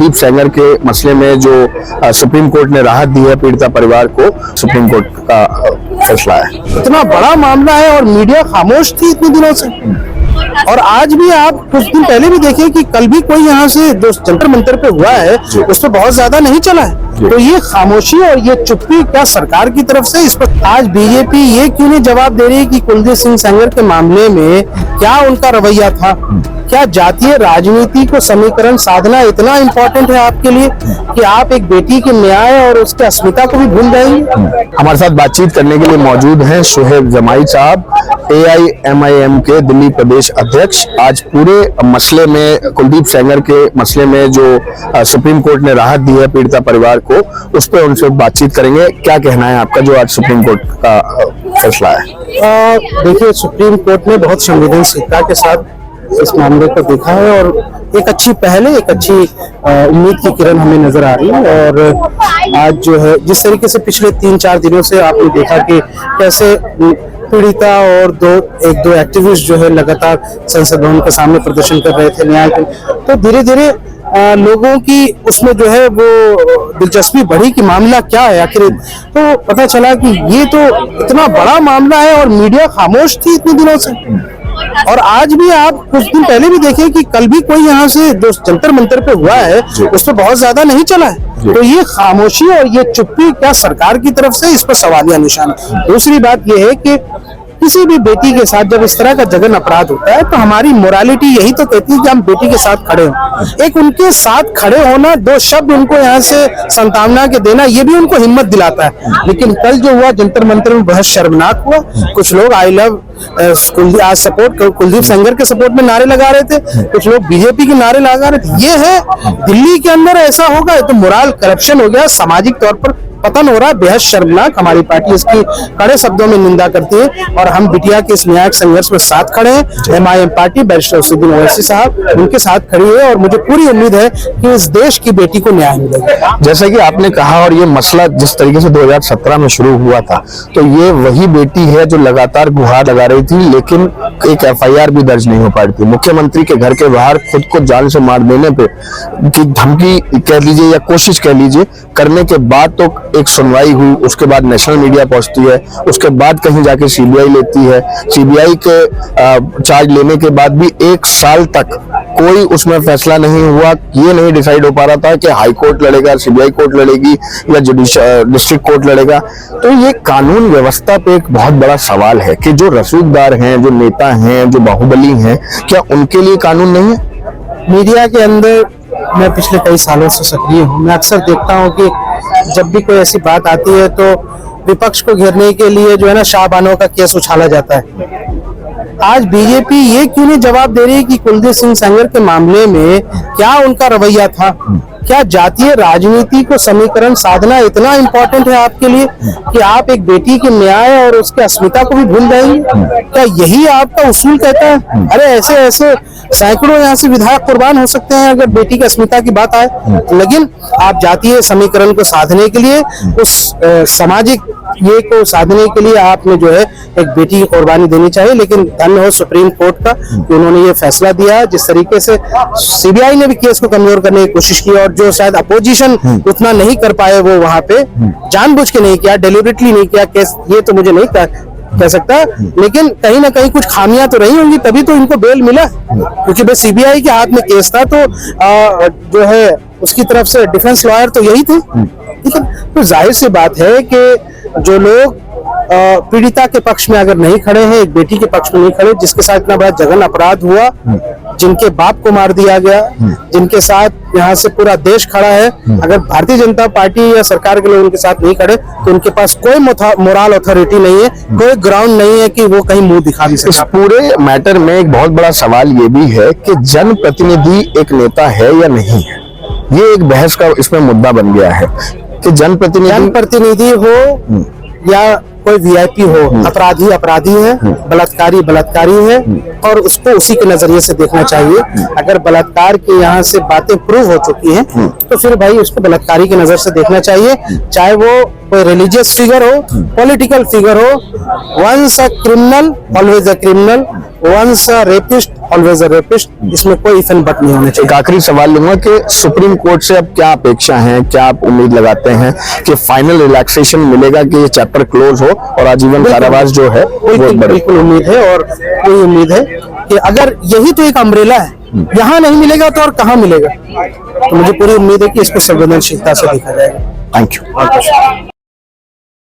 कुलदीप सेंगर के मसले में जो सुप्रीम कोर्ट ने राहत दी है पीड़िता परिवार को, सुप्रीम कोर्ट का फैसला है। इतना बड़ा मामला है और मीडिया खामोश थी इतने दिनों से। और आज भी आप कुछ दिन पहले भी देखिए कि कल भी कोई यहाँ से जो जंतर मंतर पे हुआ है उस पर बहुत ज्यादा नहीं चला है। तो ये खामोशी और ये चुप्पी क्या सरकार की तरफ से, इस पर आज बीजेपी ये क्यों नहीं जवाब दे रही है कि कुलदीप सिंह सेंगर के मामले में क्या उनका रवैया था? क्या जातीय राजनीति को समीकरण साधना इतना इम्पोर्टेंट है आपके लिए कि आप एक बेटी के न्याय और उसके अस्मिता को भी भूल जाएंगे? हमारे साथ बातचीत करने के लिए मौजूद हैं शोहेब जमाई साहब, AIMIM के दिल्ली प्रदेश अध्यक्ष। आज पूरे मसले में, कुलदीप सेंगर के मसले में जो सुप्रीम कोर्ट ने राहत दी है पीड़िता परिवार को, उस पर उनसे बातचीत करेंगे। क्या कहना है आपका जो आज सुप्रीम कोर्ट का फैसला है? देखिए, सुप्रीम कोर्ट ने बहुत संवेदनशीलता के साथ इस मामले को देखा है और एक अच्छी पहले, एक अच्छी उम्मीद की किरण हमें नजर आ रही है। और आज जो है, जिस तरीके से पिछले 3-4 दिनों से आपने देखा कि कैसे पीड़िता और एक दो एक्टिविस्ट जो है लगातार संसद भवन के सामने प्रदर्शन कर रहे थे न्याय के, तो धीरे धीरे लोगों की उसमें जो है वो दिलचस्पी बढ़ी कि मामला क्या है आखिर। तो पता चला कि ये तो इतना बड़ा मामला है और मीडिया खामोश थी इतने दिनों से। और आज भी आप कुछ दिन पहले भी देखे कि कल भी कोई यहाँ से जो जंतर मंतर पे हुआ है उस पर बहुत ज्यादा नहीं चला है। तो ये खामोशी और ये चुप्पी क्या सरकार की तरफ से, इस पर सवालिया निशान है। दूसरी बात ये है कि किसी भी बेटी के साथ जब इस तरह का जघन अपराध होता है तो हमारी मोरालिटी यही तो कहती है कि हम बेटी के साथ खड़े हों। एक उनके साथ खड़े होना, 2 शब्द उनको यहाँ से सांत्वना के देना, ये भी उनको हिम्मत दिलाता है। लेकिन कल जो हुआ जंतर मंतर में बहुत शर्मनाक हुआ। कुछ लोग आई लव आज सपोर्ट कुलदीप सेंगर के सपोर्ट में नारे लगा रहे थे, कुछ लोग बीजेपी के नारे लगा रहे थे। ये है दिल्ली के अंदर ऐसा होगा, तो मोरल करप्शन हो गया, सामाजिक तौर पर पतन हो रहा है, बेहद शर्मनाक। हमारी पार्टी इसकी कड़े शब्दों में निंदा करती है और हम बिटिया के इस न्यायिक संघर्ष में साथ खड़े हैं। MIM पार्टी बैरिस्टर उस्सुद्दीन ओवैसी साहब उनके साथ खड़ी है और मुझे पूरी उम्मीद है कि इस देश की बेटी को न्याय मिलेगा। जैसा कि आपने कहा, और ये मसला जिस तरीके से 2017 में शुरू हुआ था, तो ये वही बेटी है जो लगातार गुहार लगा रही थी, लेकिन एक FIR भी दर्ज नहीं हो पा रही थी। मुख्यमंत्री के घर के बाहर खुद को जान से मार देने पे की धमकी कह लीजिए या कोशिश कह लीजिए करने के बाद तो एक सुनवाई हुई, उसके बाद नेशनल मीडिया पहुंचती है, उसके बाद कहीं जाके CBI लेती है। CBI के चार्ज लेने के बाद भी 1 साल तक कोई उसमें फैसला नहीं हुआ। ये नहीं डिसाइड हो पा रहा था कि हाई कोर्ट लड़ेगा, CBI कोर्ट लड़ेगी या डिस्ट्रिक्ट कोर्ट लड़ेगा। तो ये कानून व्यवस्था पे एक बहुत बड़ा सवाल है कि जो रसूखदार हैं, जो नेता हैं, जो बाहुबली हैं, क्या उनके लिए कानून नहीं है? मीडिया के अंदर मैं पिछले कई सालों से सक्रिय हूँ। मैं अक्सर देखता हूँ कि जब भी कोई ऐसी बात आती है तो विपक्ष को घेरने के लिए जो है ना शाहबानो का केस उछाला जाता है। आज बीजेपी ये क्यों नहीं जवाब दे रही है कि कुलदीप सिंह सेंगर के मामले में क्या उनका रवैया था? क्या जातीय राजनीति को समीकरण साधना इतना इम्पोर्टेंट है आपके लिए कि आप एक बेटी के न्याय और उसके अस्मिता को भी भूल जाएंगे? क्या यही आपका उसूल कहता है? अरे ऐसे ऐसे सैकड़ों यहाँ से विधायक कुर्बान हो सकते हैं अगर बेटी की अस्मिता की बात आए। लेकिन आप जातीय समीकरण को साधने के लिए, उस सामाजिक ये को साधने के लिए आपने जो है एक बेटी की कुर्बानी देनी चाहिए। लेकिन धन्य हो सुप्रीम कोर्ट का कि उन्होंने ये फैसला दिया। जिस तरीके से CBI ने भी केस को कमजोर करने की कोशिश की और जो शायद अपोजिशन उतना नहीं कर पाए, वो वहां पे जानबूझ के नहीं किया, डेलिबरेटली नहीं किया केस, ये तो मुझे नहीं कह सकता। लेकिन कहीं ना कहीं कुछ खामियां तो रही होंगी, तभी तो इनको बेल मिला। क्योंकि बस CBI के हाथ में केस था, तो जो है उसकी तरफ से डिफेंस लॉयर तो यही थे। ठीक है, तो जाहिर सी बात है कि जो लोग पीड़िता के पक्ष में अगर नहीं खड़े हैं, एक बेटी के पक्ष में नहीं खड़े, जिसके साथ इतना बड़ा जघन अपराध हुआ, जिनके बाप को मार दिया गया, जिनके साथ यहाँ से पूरा देश खड़ा है, अगर भारतीय जनता पार्टी या सरकार के लोग उनके साथ नहीं खड़े तो उनके पास कोई मोरल अथॉरिटी नहीं है, कोई ग्राउंड नहीं है कि वो कहीं मुंह दिखा भी सके। इस पूरे मैटर में एक बहुत बड़ा सवाल ये भी है कि जनप्रतिनिधि एक नेता है या नहीं है। ये एक बहस का इसमें मुद्दा बन गया है कि जनप्रतिनिधि हो या कोई वीआईपी हो, अपराधी अपराधी है, बलात्कारी बलात्कारी है, और उसको उसी के नजरिए से देखना चाहिए। अगर बलात्कार की यहाँ से बातें प्रूव हो चुकी हैं तो फिर भाई उसको बलात्कारी की नजर से देखना चाहिए, चाहे वो कोई रिलीजियस फिगर हो, पॉलिटिकल फिगर हो। Once a criminal always a criminal, once a rapist always a rapist. इसमें कोई इफ एंड बट नहीं होने चाहिए। एक आखिरी सवाल लूंगा कि सुप्रीम कोर्ट से अब क्या अपेक्षा है, क्या आप उम्मीद लगाते हैं कि फाइनल रिलैक्सेशन मिलेगा कि ये चैप्टर क्लोज हो और आजीवन कारावास जो है वो बढ़े? बिल्कुल उम्मीद है, और कोई उम्मीद है कि अगर यही तो एक अम्ब्रेला है, यहाँ नहीं मिलेगा तो और कहाँ मिलेगा। तो मुझे पूरी उम्मीद है कि इसको संवेदनशीलता से देखा जाएगा। Thank you.